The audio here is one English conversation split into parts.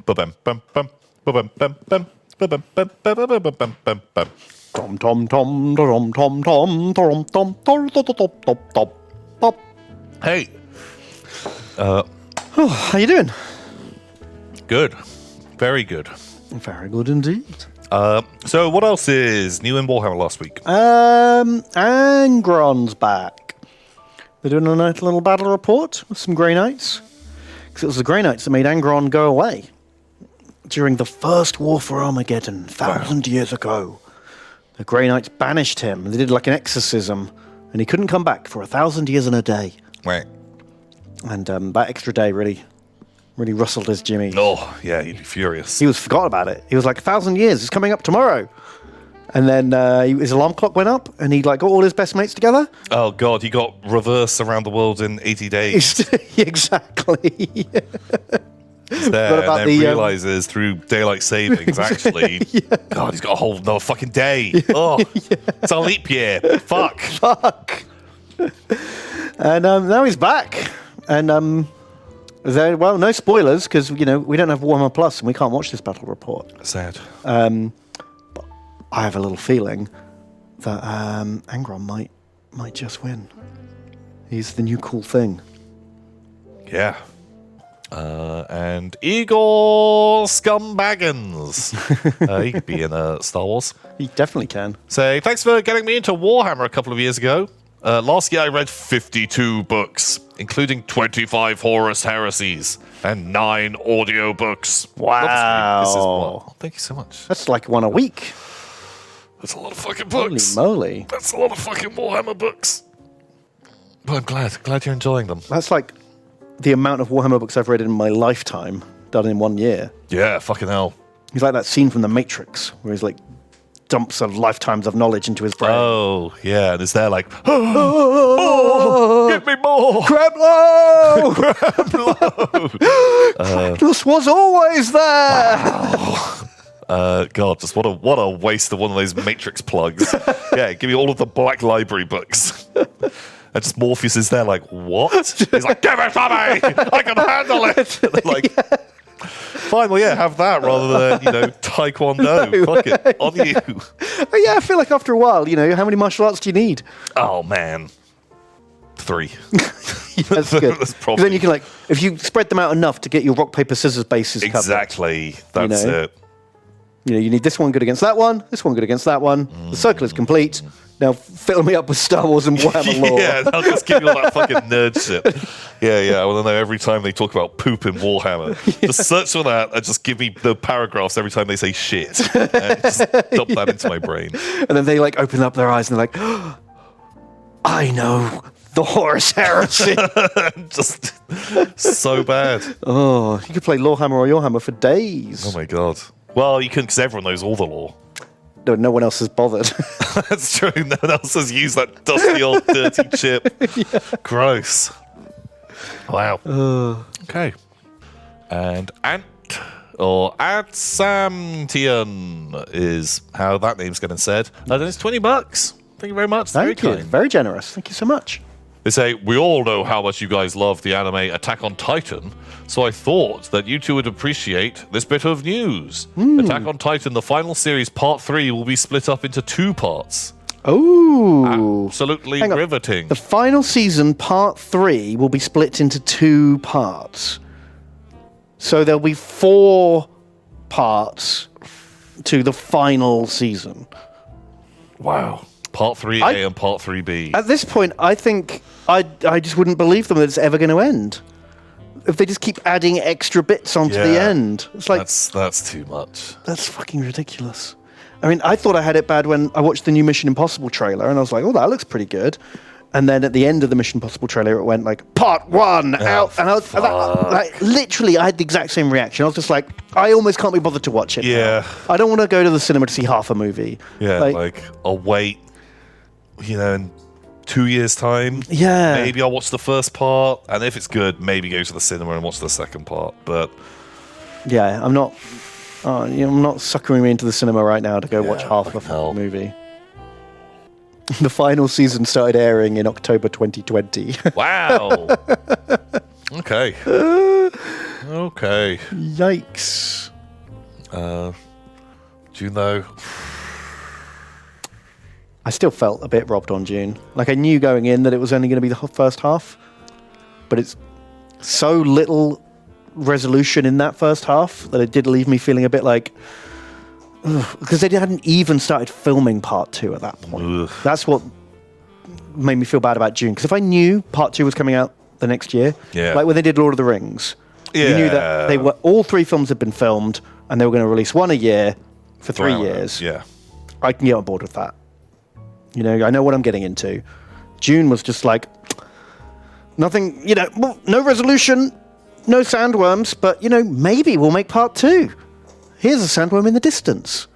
Tom tom tom tom tom tom tom tom tom. Hey. How you doing? Good. Very good. Very good indeed. So what else is new in Warhammer last week? Angron's back. They're doing a nice little battle report with some Grey Knights. Because it was the Grey Knights that made Angron go away during the first war for Armageddon, 1,000 years ago. The Grey Knights banished him. They did like an exorcism, and he couldn't come back for 1,000 years and a day. Right. And that extra day really rustled his Jimmy. Oh, yeah, he'd be furious. He was forgot about it. He was like, 1,000 years, it's coming up tomorrow. And then his alarm clock went up, and he got all his best mates together. Oh, God, he got reverse around the world in 80 days. Exactly. He's there, and then realizes through daylight savings, actually, God, he's got a whole another fucking day. Oh, it's a leap year. Fuck. And now he's back. And no spoilers, because we don't have Warhammer Plus, and we can't watch this battle report. Sad. But I have a little feeling that Angron might just win. He's the new cool thing. Yeah. And Igor Scumbaggins. He could be in Star Wars. He definitely can. Say, thanks for getting me into Warhammer a couple of years ago. Last year I read 52 books, including 25 Horus Heresies and 9 audio books. Wow. This is what? Thank you so much. That's like one a week. That's a lot of fucking books. Holy moly. That's a lot of fucking Warhammer books. But I'm glad you're enjoying them. That's like the amount of Warhammer books I've read in my lifetime, done in 1 year. Yeah, fucking hell. He's like that scene from The Matrix, where he's like dumps of lifetimes of knowledge into his brain. Oh, yeah, and it's there like, oh, give me more! Kremlo! Kremlo! This was always there! Wow. God, just what a waste of one of those Matrix plugs. Yeah, give me all of the Black Library books. And just Morpheus is there like, what? He's like, give it to me! I can handle it! Like, fine, well, yeah, have that rather than, Taekwondo. No, fuck it, on you. But yeah, I feel like after a while, how many martial arts do you need? Oh, man. 3. That's good. That's probably... Then you can, if you spread them out enough to get your rock, paper, scissors bases covered. Exactly. That's it. You need this one good against that one, this one good against that one. The circle is complete. Now fill me up with Star Wars and Warhammer lore. Yeah, I'll just give you all that fucking nerd shit. Yeah, I want to know every time they talk about poop in Warhammer. Just search for that and just give me the paragraphs every time they say shit. And just dump that into my brain. And then they open up their eyes and they're like, oh, I know the Horus Heresy. Just so bad. Oh, you could play Lorehammer or Yorehammer for days. Oh my God. Well, you couldn't because everyone knows all the lore. No one else has bothered. That's true. No one else has used that dusty old dirty chip. Yeah. Gross. Wow. Okay. And Adsamtian is how that name's getting said. And it's $20. Thank you very much. Thank you. Very generous. Thank you so much. They say, we all know how much you guys love the anime Attack on Titan, so I thought that you two would appreciate this bit of news. Attack on Titan, the final series, part 3, will be split up into 2 parts. Oh. Absolutely riveting. The final season, part 3, will be split into 2 parts. So there'll be 4 parts to the final season. Wow. Part 3A and Part 3B. At this point, I think I just wouldn't believe them that it's ever going to end. If they just keep adding extra bits onto the end. It's like... That's too much. That's fucking ridiculous. I mean, I thought I had it bad when I watched the new Mission Impossible trailer, and I was like, oh, that looks pretty good. And then at the end of the Mission Impossible trailer, it went part 1 out. And literally, I had the exact same reaction. I was just like, I almost can't be bothered to watch it. Yeah. Now. I don't want to go to the cinema to see half a movie. Yeah, I'll wait, in 2 years' time. Yeah. Maybe I'll watch the first part, and if it's good, maybe go to the cinema and watch the second part. But yeah, I'm not suckering me into the cinema right now to go watch half of a movie. The final season started airing in October 2020. Wow. Okay. Okay. Yikes. Dune, though. I still felt a bit robbed on Dune. Like, I knew going in that it was only going to be the first half, but it's so little resolution in that first half that it did leave me feeling a bit like, because they hadn't even started filming part 2 at that point. Ugh. That's what made me feel bad about Dune, because if I knew part 2 was coming out the next year, like when they did Lord of the Rings, you knew that they were all 3 films had been filmed and they were going to release one a year for 3 years. Yeah, I can get on board with that. You know, I know what I'm getting into. Dune was just like nothing, you know, no resolution, no sandworms, but, you know, maybe we'll make part 2. Here's a sandworm in the distance.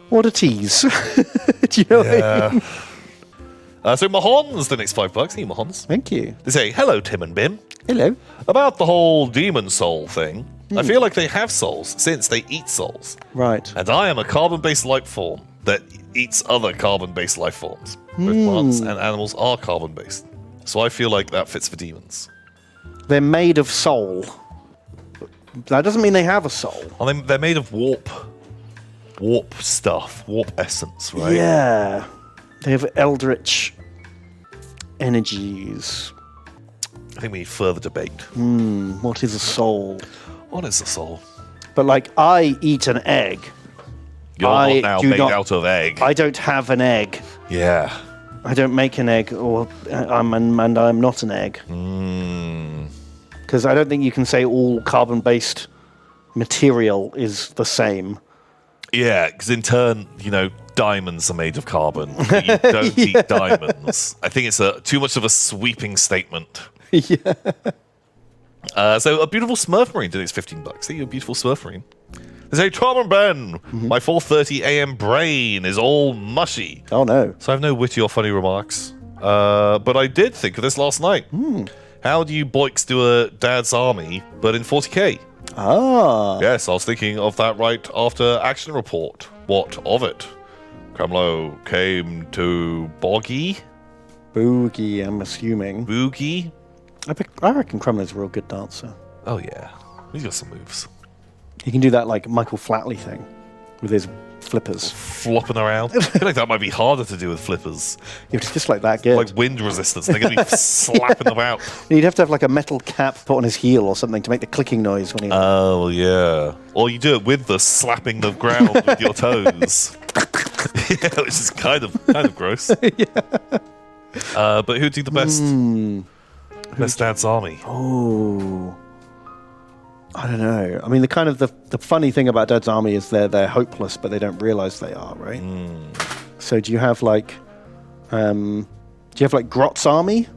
What a tease. Do you know what I mean? So Mahon's the next $5. Thank you, Mahon's. Thank you. They say, hello, Tim and Bim. Hello. About the whole demon soul thing, I feel like they have souls since they eat souls. Right. And I am a carbon-based life form that eats other carbon-based life forms. Both plants and animals are carbon-based. So I feel like that fits for demons. They're made of soul. That doesn't mean they have a soul. They're made of warp stuff, warp essence, right? Yeah. They have eldritch energies. I think we need further debate. What is a soul? What is a soul? But, like, I eat an egg. You're not now made out of egg. I don't have an egg. Yeah. I don't make an egg, and I'm not an egg. Because I don't think you can say all carbon-based material is the same. Yeah, because in turn, you know, diamonds are made of carbon. But you don't eat diamonds. I think it's too much of a sweeping statement. Yeah. So a beautiful Smurf Marine did its $15. See, a beautiful Smurf Marine. They say, Tom and Ben, my 4:30 a.m. brain is all mushy. Oh, no. So I have no witty or funny remarks. But I did think of this last night. How do you boiks do a Dad's Army, but in 40k? Ah. Yes, I was thinking of that right after Action Report. What of it? Kremlo came to Boggy? Boogie, I'm assuming. Boogie? I reckon Kremlo's a real good dancer. Oh, yeah. He's got some moves. He can do that, like, Michael Flatley thing with his flippers. Flopping around. I feel like that might be harder to do with flippers. It's just like that good. Like wind resistance. They're going to be slapping them out. You'd have to have, like, a metal cap put on his heel or something to make the clicking noise when he... Oh, yeah. Or you do it with the slapping the ground with your toes. Yeah, which is kind of gross. Yeah. But who'd do the best? Best Dad's Army. Oh, I don't know. I mean, the funny thing about Dad's Army is they're hopeless, but they don't realize they are, right? So do you have like Grot's Army,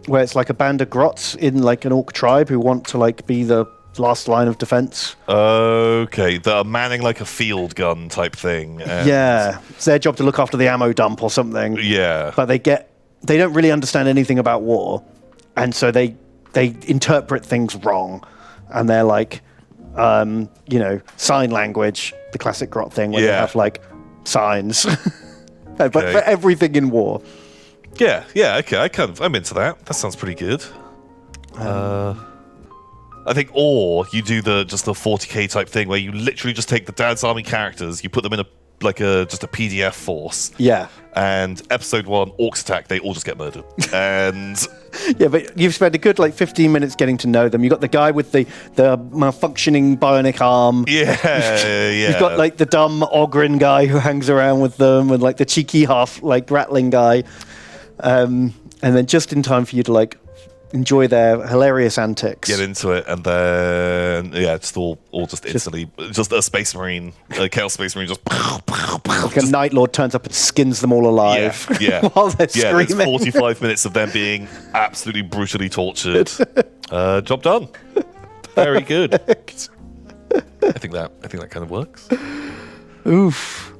where it's like a band of Grots in like an orc tribe who want to like be the last line of defense? Okay, they're manning like a field gun type thing. Yeah, it's their job to look after the ammo dump or something. Yeah, but they don't really understand anything about war, and so they interpret things wrong, and they're like, sign language, the classic Grot thing, where they have like signs, but for everything in war. Yeah, okay, I'm into that. That sounds pretty good. I think, or you do just the 40k type thing where you literally just take the Dad's Army characters, you put them in just a PDF force. Yeah. And episode 1, Orcs attack, they all just get murdered. And yeah, but you've spent a good 15 minutes getting to know them. You got the guy with the malfunctioning bionic arm. Yeah. You've got the dumb Angron guy who hangs around with them, and the cheeky half rattling guy. And then just in time for you to enjoy their hilarious antics. Get into it, and then just all just instantly, just a Space Marine, a Chaos Space Marine, just like a Night Lord turns up and skins them all alive. Yeah, while they're screaming. There's 45 minutes of them being absolutely brutally tortured. Job done. Very good. I think that kind of works. Oof.